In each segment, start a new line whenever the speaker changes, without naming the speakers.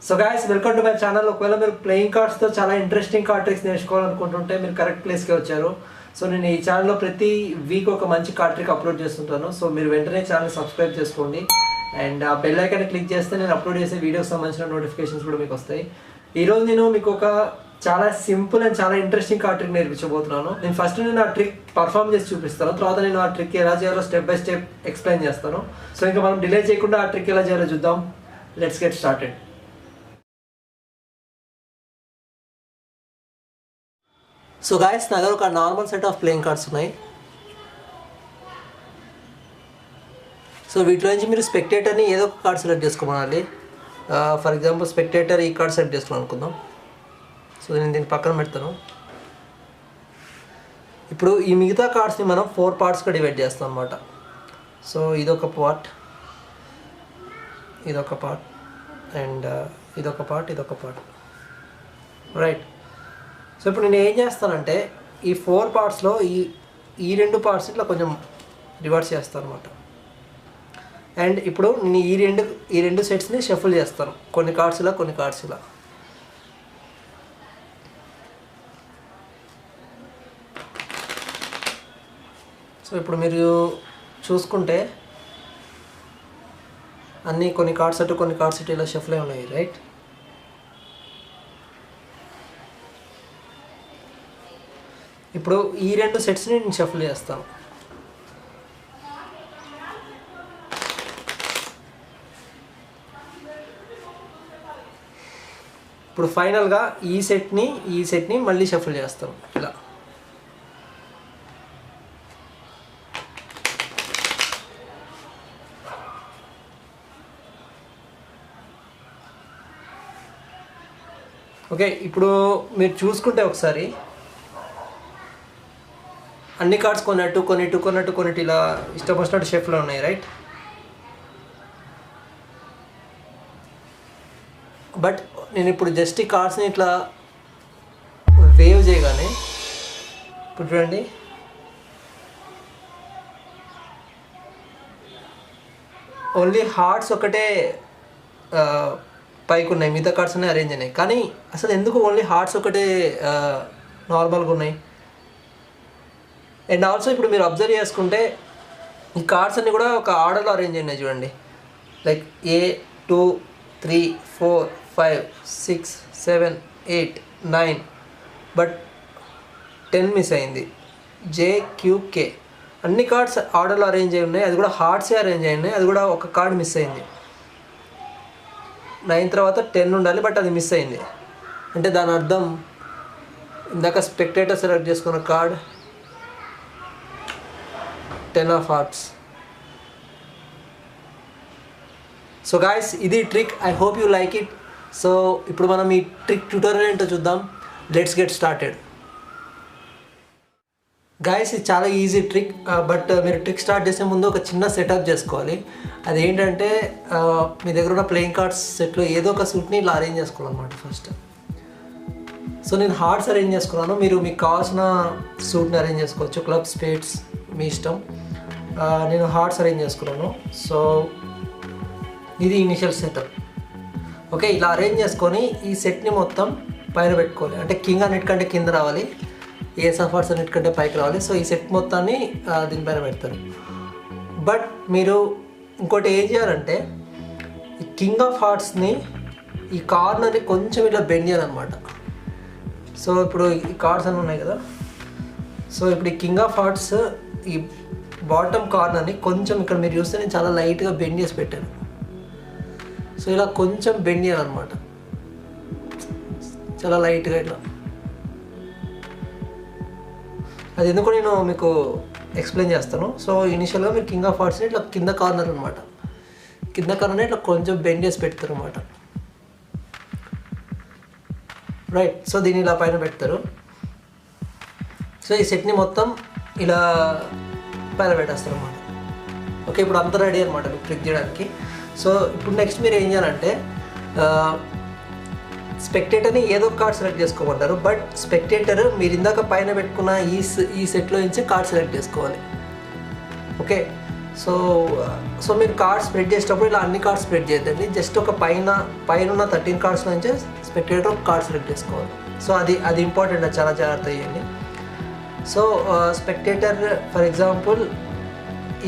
So guys welcome to my channel. ఒకవేళ మీరు playing కార్డ్స్తో చాలా ఇంట్రెస్టింగ్ కార్డ్ ట్రిక్స్ నేర్చుకోవాలనుకుంటుంటే మీరు కరెక్ట్ ప్లేస్కి వచ్చారు. సో నేను ఈ ఛానల్లో ప్రతి వీక్ ఒక మంచి కార్డ్ ట్రిక్ అప్లోడ్ చేస్తుంటాను. సో మీరు వెంటనే ఛానల్ సబ్స్క్రైబ్ చేసుకోండి అండ్ ఆ బెల్ ఐకాన్ క్లిక్ చేస్తే నేను అప్లోడ్ చేసే వీడియోకి సంబంధించిన నోటిఫికేషన్స్ కూడా మీకు వస్తాయి. ఈరోజు నేను మీకు ఒక చాలా సింపుల్ అండ్ చాలా ఇంట్రెస్టింగ్ కార్డ్ ట్రిక్ నేర్పించబోతున్నాను. నేను ఫస్ట్ ఆ ట్రిక్ పర్ఫామ్ చేసి చూపిస్తాను, తర్వాత నేను ఆ ట్రిక్ ఎలా చేయాలో స్టెప్ బై స్టెప్ ఎక్స్ప్లెయిన్ చేస్తాను. సో ఇంకా మనం డిలే చేయకుండా ఆ ట్రిక్ ఎలా చేయాలో చూద్దాం. Let's get started. So guys నా దగ్గర ఒక normal set of playing cards ఉన్నాయి. సో వీటిలో నుంచి మీరు స్పెక్టేటర్ని ఏదో ఒక కార్డ్ సెలెక్ట్ చేసుకోవాలి. ఫర్ ఎగ్జాంపుల్ స్పెక్టేటర్ ఈ కార్డ్ సెలెక్ట్ చేసుకున్నాను అనుకుందాం. సో నేను దీన్ని పక్కన పెడతాను. ఇప్పుడు ఈ మిగతా కార్డ్స్ని మనం 4 పార్ట్స్గా డివైడ్ చేస్తాం అనమాట. సో ఇదొక పార్ట్, ఇదొక పార్ట్ అండ్ ఇదొక పార్ట్, ఇదొక పార్ట్, రైట్. సో ఇప్పుడు నేను ఏం చేస్తానంటే ఈ 4 పార్ట్స్లో ఈ 2 పార్ట్స్ ఇట్లా కొంచెం రివర్స్ చేస్తాను అనమాట. అండ్ ఇప్పుడు నేను ఈ రెండు సెట్స్ని షఫుల్ చేస్తాను, కొన్ని కార్డ్స్ ఇలా కొన్ని కార్డ్స్ ఇలా. సో ఇప్పుడు మీరు చూసుకుంటే అన్నీ కొన్ని కార్డ్స్ అటు కొన్ని కార్డ్స్ ఇటు ఇలా షఫుల్ అయి ఉన్నాయి, రైట్. ఇప్పుడు ఈ 2 సెట్స్ని నేను షఫుల్ చేస్తాను. ఇప్పుడు ఫైనల్గా ఈ సెట్ని మళ్ళీ షఫుల్ చేస్తాను ఇలా. ఓకే, ఇప్పుడు మీరు చూసుకుంటే ఒకసారి అన్ని కార్డ్స్ కొన్నట్టు ఇలా ఇష్టం వచ్చినట్టు షేప్లో ఉన్నాయి, రైట్. బట్ నేను ఇప్పుడు జస్ట్ ఈ కార్డ్స్ని ఇట్లా వేవ్ చేయగానే ఇప్పుడు చూడండి ఓన్లీ హార్ట్స్ ఒకటే పైకి ఉన్నాయి, మిగతా కార్డ్స్ అన్నీ అరేంజ్ అయినాయి. కానీ అసలు ఎందుకు ఓన్లీ హార్ట్స్ ఒకటే నార్మల్గా ఉన్నాయి? అండ్ ఆల్సో ఇప్పుడు మీరు అబ్జర్వ్ చేసుకుంటే ఈ కార్డ్స్ అన్నీ కూడా ఒక ఆర్డర్లో అరేంజ్ అయినాయి చూడండి. లైక్ A 2 3 4 5 6 7 8 9, బట్ 10 మిస్ అయింది. JQK అన్ని కార్డ్స్ ఆర్డర్లో అరేంజ్ అయి ఉన్నాయి, అది కూడా హార్ట్సే అరేంజ్ అయి ఉన్నాయి, అది కూడా ఒక కార్డ్ మిస్ అయింది. 9 తర్వాత 10 ఉండాలి, బట్ అది మిస్ అయింది. అంటే దాని అర్థం ఇందాక స్పెక్టేటర్ సెలెక్ట్ చేసుకున్న card 10 of hearts. So guys ఇది trick, I hope you like it. So ఇప్పుడు మనం ఈ ట్రిక్ ట్యూటోరియల్ ఏంటో చూద్దాం. Let's get started. గాయస్ ఇది చాలా ఈజీ ట్రిక్, బట్ మీరు ట్రిక్ స్టార్ట్ చేసే ముందు ఒక చిన్న సెటప్ చేసుకోవాలి. అదేంటంటే మీ దగ్గర ఉన్న ప్లేయింగ్ కార్డ్స్ సెట్లో ఏదో ఒక సూట్ని ఇలా అరేంజ్ చేసుకోవాలన్నమాట ఫస్ట్. సో నేను హార్ట్స్ అరేంజ్ చేసుకున్నాను, మీరు మీకు కావాల్సిన సూట్ని అరేంజ్ చేసుకోవచ్చు, క్లబ్ స్పేడ్స్ మీ ఇష్టం. నేను హార్ట్స్ అరేంజ్ చేసుకున్నాను. సో ఇది ఇనిషియల్ సెటప్. ఓకే, ఇలా అరేంజ్ చేసుకొని ఈ సెట్ని మొత్తం పైన పెట్టుకోవాలి. అంటే కింగ్ అన్నిటికంటే కింద రావాలి, ఏస్ ఆఫ్ హార్ట్స్ అన్నిటికంటే పైకి రావాలి. సో ఈ సెట్ మొత్తాన్ని దీనిపైన పెడతారు. బట్ మీరు ఇంకోటి ఏం చేయాలంటే ఈ కింగ్ ఆఫ్ హార్ట్స్ని ఈ కార్నర్ని కొంచెం ఇలా బెండ్ చేయాలన్నమాట. సో ఇప్పుడు ఈ కార్డ్స్ అన్నీ ఉన్నాయి కదా. సో ఇప్పుడు ఈ కింగ్ ఆఫ్ హార్ట్స్ ఈ బాటమ్ కార్నర్ని కొంచెం ఇక్కడ మీరు చూస్తే నేను చాలా లైట్గా బెండ్ చేసి పెట్టాను. సో ఇలా కొంచెం బెండ్ చేయాలన్నమాట, చాలా లైట్గా ఇట్లా. అది ఎందుకు నేను మీకు ఎక్స్ప్లెయిన్ చేస్తాను. సో ఇనిషియల్గా మీరు కింగ్ ఆఫ్ హార్ట్స్ని ఇట్లా కింద కార్నర్ అనమాట, కింద కార్నర్ని ఇట్లా కొంచెం బెండ్ చేసి పెడతారు అనమాట, రైట్. సో దీన్ని ఇలా పైన పెడతారు. సో ఈ సెట్ని మొత్తం ఇలా పైన పెట్టేస్తారు అనమాట. ఓకే, ఇప్పుడు అంతా రెడీ అనమాట మీకు ట్రిక్ చేయడానికి. సో ఇప్పుడు నెక్స్ట్ మీరు ఏం చేయాలంటే స్పెక్టేటర్ని ఏదో ఒక కార్డ్ సెలెక్ట్ చేసుకోమంటారు. బట్ స్పెక్టేటర్ మీరు ఇందాక పైన పెట్టుకున్న ఈ సెట్లో నుంచి కార్డ్ సెలెక్ట్ చేసుకోవాలి. ఓకే, సో సో మీరు కార్డ్స్ స్ప్రెడ్ చేసేటప్పుడు ఇలా అన్ని కార్డ్స్ స్ప్రెడ్ చేయద్దండి. జస్ట్ ఒక పైన ఉన్న 13 కార్డ్స్ నుంచి స్పెక్టేటర్ ఒక కార్డ్ సెలెక్ట్ చేసుకోవాలి. సో అది ఇంపార్టెంట్, అది చాలా జాగ్రత్త చేయండి. సో స్పెక్టేటర్ ఫర్ ఎగ్జాంపుల్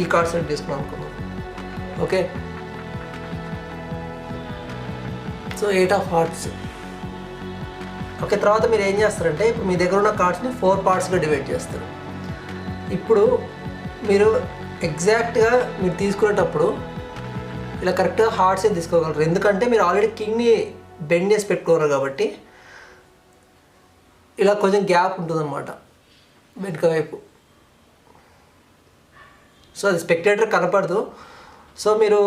ఈ కార్డ్ సెలెక్ట్ చేసుకున్నాం అనుకున్నాం. Okay, so 8 of hearts. Okay, తర్వాత మీరు ఏం చేస్తారంటే ఇప్పుడు మీ దగ్గర ఉన్న కార్డ్స్ని 4 పార్ట్స్గా డివైడ్ చేస్తారు. ఇప్పుడు మీరు ఎగ్జాక్ట్గా మీరు తీసుకునేటప్పుడు ఇలా కరెక్ట్గా హార్ట్సే తీసుకోగలరు, ఎందుకంటే మీరు ఆల్రెడీ కింగ్ని బెండ్ చేసి పెట్టుకోరు కాబట్టి ఇలా కొంచెం గ్యాప్ ఉంటుందన్నమాట వెనుక వైపు. సో అది స్పెక్టేటర్ కనపడదు. సో మీరు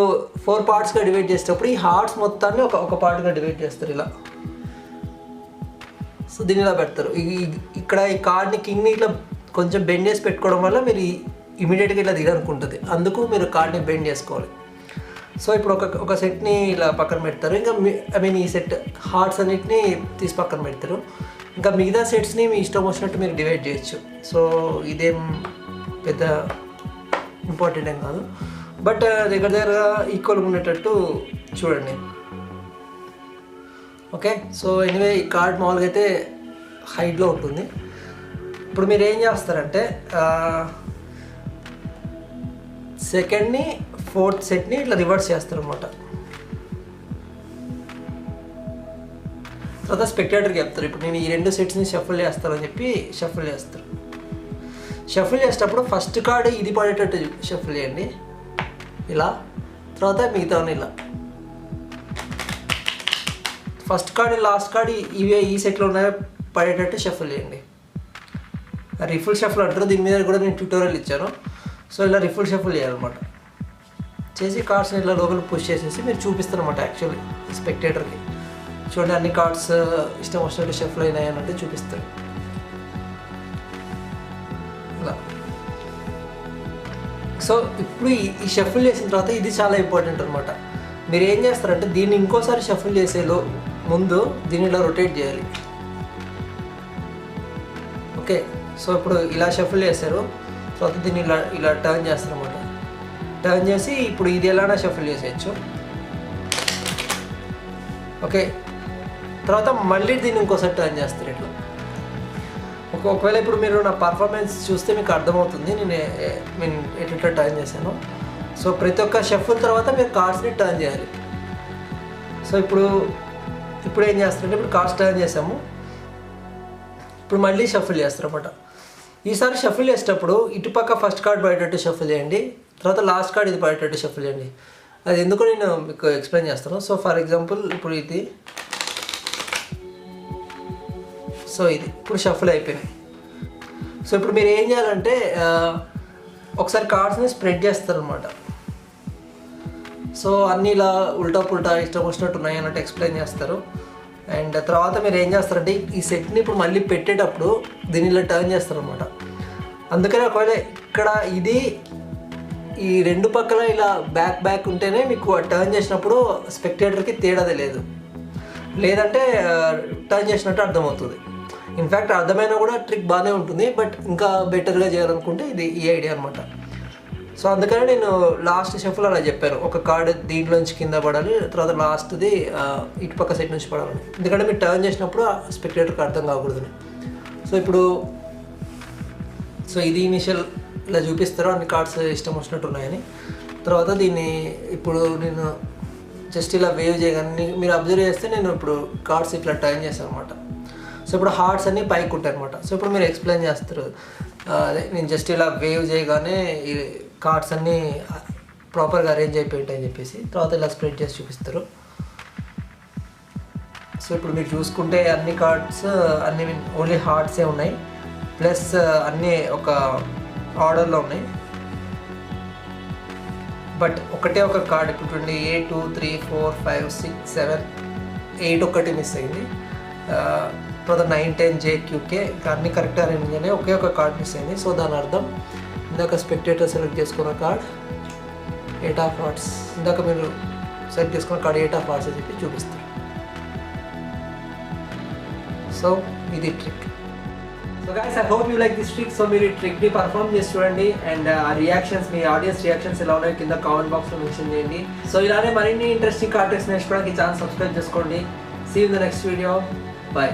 4 పార్ట్స్గా డివైడ్ చేసేటప్పుడు ఈ హార్ట్స్ మొత్తాన్ని ఒక పార్ట్గా డివైడ్ చేస్తారు ఇలా. సో దీన్ని ఇలా పెడతారు. ఇక్కడ ఈ కార్డ్ని కింగ్ని ఇట్లా కొంచెం బెండ్ చేసి పెట్టుకోవడం వల్ల మీరు ఇమీడియట్గా ఇట్లా దిగనుకుంటుంది, అందుకు మీరు కార్డ్ని బెండ్ చేసుకోవాలి. సో ఇప్పుడు ఒక సెట్ని ఇలా పక్కన పెడతారు. ఇంకా ఈ సెట్ హార్ట్స్ అన్నిటిని తీసి పక్కన పెడతారు. ఇంకా మిగతా సెట్స్ని మీ ఇష్టం వచ్చినట్టు మీరు డివైడ్ చేయొచ్చు. సో ఇదేం పెద్ద ఇంపార్టెంట్ ఏం కాదు, బట్ దగ్గర ఈక్వల్గా ఉండేటట్టు చూడండి. ఓకే, సో ఎనీవే ఈ కార్డ్ మామూలుగా అయితే హైట్లో ఉంటుంది. ఇప్పుడు మీరు ఏం చేస్తారంటే సెకండ్ని 4th సెట్ని ఇట్లా రివర్స్ చేస్తారు అనమాట. తర్వాత స్పెక్టేటర్కి చెప్తారు ఇప్పుడు నేను ఈ 2 సెట్స్ని షఫుల్ చేస్తానని చెప్పి షఫుల్ చేస్తారు. షఫుల్ చేసేటప్పుడు ఫస్ట్ కార్డ్ ఇది పడేటట్టు షఫుల్ చేయండి ఇలా, తర్వాత మిగతా ఇలా. ఫస్ట్ కార్డ్ లాస్ట్ కార్డ్ ఈ సెట్లో ఉన్నాయో పడేటట్టు షఫుల్ చేయండి. రిఫుల్ షఫుల్ అంటారు, దీని మీద కూడా నేను ట్యూటోరియల్ ఇచ్చాను. సో ఇలా రిఫుల్ షఫుల్ చేయాలన్నమాట. చేసి కార్డ్స్ని ఇట్లా లోపల పుష్ చేసేసి మీరు చూపిస్తారు అనమాట యాక్చువల్లీ స్పెక్టేటర్కి. చూడండి అన్ని కార్డ్స్ ఇష్టం వచ్చినట్టు షఫుల్ అయినాయి అన్నట్టు చూపిస్తారు ఇలా. సో ఇప్పుడు ఈ షఫుల్ చేసిన తర్వాత ఇది చాలా ఇంపార్టెంట్ అనమాట. మీరు ఏం చేస్తారంటే దీన్ని ఇంకోసారి షఫుల్ చేసేలో ముందు దీన్ని ఇలా రొటేట్ చేయాలి. ఓకే, సో ఇప్పుడు ఇలా షఫుల్ చేస్తారు, తర్వాత దీన్ని ఇలా టర్న్ చేస్తారు అనమాట. టర్న్ చేసి ఇప్పుడు ఇది ఎలానా షఫుల్ చేసేయచ్చు. ఓకే, తర్వాత మళ్ళీ దీన్ని ఇంకోసారి టర్న్ చేస్తారు ఇట్లా. ఒకవేళ ఇప్పుడు మీరు నా పర్ఫార్మెన్స్ చూస్తే మీకు అర్థమవుతుంది నేను ఎట్లా టర్న్ చేశాను. సో ప్రతి ఒక్క షఫుల్ తర్వాత మీరు కార్డ్స్ని టర్న్ చేయాలి. సో ఇప్పుడు ఏం చేస్తారంటే ఇప్పుడు కార్డ్స్ టర్న్ చేసాము, ఇప్పుడు మళ్ళీ షఫుల్ చేస్తారు అన్నమాట. ఈసారి షఫుల్ చేసేటప్పుడు ఇటుపక్క ఫస్ట్ కార్డ్ పడేటట్టు షఫుల్ చేయండి, తర్వాత లాస్ట్ కార్డ్ ఇది పడేటట్టు షఫుల్ చేయండి. అది ఎందుకు నేను మీకు ఎక్స్ప్లెయిన్ చేస్తాను. సో ఫర్ ఎగ్జాంపుల్ ఇప్పుడు ఇది, సో ఇది ఇప్పుడు షఫుల్ అయిపోయినాయి. సో ఇప్పుడు మీరు ఏం చేయాలంటే ఒకసారి కార్డ్స్ని స్ప్రెడ్ చేస్తారనమాట. సో అన్నీ ఇలా ఉల్టా పుల్టా ఇష్టం వచ్చినట్టు ఉన్నాయి అన్నట్టు ఎక్స్ప్లెయిన్ చేస్తారు. అండ్ తర్వాత మీరు ఏం చేస్తారంటే ఈ సెట్ని ఇప్పుడు మళ్ళీ పెట్టేటప్పుడు దీన్ని ఇలా టర్న్ చేస్తారనమాట. అందుకని ఒకవేళ ఇక్కడ ఇది ఈ 2 పక్కల ఇలా బ్యాక్ ఉంటేనే మీకు టర్న్ చేసినప్పుడు స్పెక్టేటర్కి తేడా తెలియదు, లేదంటే టర్న్ చేసినట్టు అర్థమవుతుంది. ఇన్ఫ్యాక్ట్ అర్థమైనా కూడా ట్రిక్ బాగానే ఉంటుంది, బట్ ఇంకా బెటర్గా చేయాలనుకుంటే ఇది ఈ ఐడియా అనమాట. సో అందుకని నేను లాస్ట్ షఫుల్ అలా చెప్పాను, ఒక కార్డు దీంట్లోంచి కింద పడాలి, తర్వాత లాస్ట్ది ఇటుపక్క సెట్ నుంచి పడాలి, ఎందుకంటే మీరు టర్న్ చేసినప్పుడు స్పెక్టేటర్కి అర్థం కాకూడదు. సో ఇది ఇనిషియల్ ఇలా చూపిస్తారు అన్ని కార్డ్స్ ఇష్టం వచ్చినట్టు ఉన్నాయని. తర్వాత దీన్ని ఇప్పుడు నేను జస్ట్ ఇలా వేవ్ చేయగానే మీరు అబ్జర్వ్ చేస్తే నేను ఇప్పుడు కార్డ్స్ ఇట్లా టర్న్ చేశాను అనమాట. సో ఇప్పుడు హార్ట్స్ అన్నీ పైకి ఉంటాయి అనమాట. సో ఇప్పుడు మీరు ఎక్స్ప్లెయిన్ చేస్తారు, అదే నేను జస్ట్ ఇలా వేవ్ చేయగానే ఈ కార్డ్స్ అన్నీ ప్రాపర్గా అరేంజ్ అయిపోయి ఉంటాయని చెప్పేసి తర్వాత ఇలా స్ప్రెడ్ చేసి చూపిస్తారు. సో ఇప్పుడు మీరు చూసుకుంటే అన్ని కార్డ్స్ అన్ని ఓన్లీ హార్ట్సే ఉన్నాయి, ప్లస్ అన్నీ ఒక ఆర్డర్లో ఉన్నాయి. బట్ ఒకటే ఒక కార్డ్ ఇప్పుడు 1 2 3 4 5 6 7 8 ఒకటి మిస్ అయింది. తర్వాత 9 10 JQK అన్నీ కరెక్ట్గా అరేంజ్ అయినాయి, ఒకే ఒక కార్డ్ మిస్ అయింది. సో దాని అర్థం ఇందాక స్పెక్టేటర్ సెలెక్ట్ చేసుకున్న కార్డ్ 8 ఆఫ్ హార్ట్స్, ఇందాక మీరు సెలెక్ట్ చేసుకున్న కార్డ్ 8 ఆఫ్ హార్ట్స్ అని చెప్పి చూపిస్తారు. సో ఇది trick. So so guys I hope you like this trick. So మీరు ఈ ట్రిక్ని పర్ఫామ్ చేసి చూడండి అండ్ ఆ రియాక్షన్స్, మీ ఆడియన్స్ రియాక్షన్స్ ఎలా ఉన్నాయో కింద కామెంట్ బాక్స్లో మెన్షన్ చేయండి. సో ఇలానే మరిన్ని ఇంట్రెస్టింగ్ కార్డ్ ట్రిక్స్ నేర్చుకోవడానికి ఛానల్ సబ్స్క్రైబ్ చేసుకోండి. See in the next video. Bye.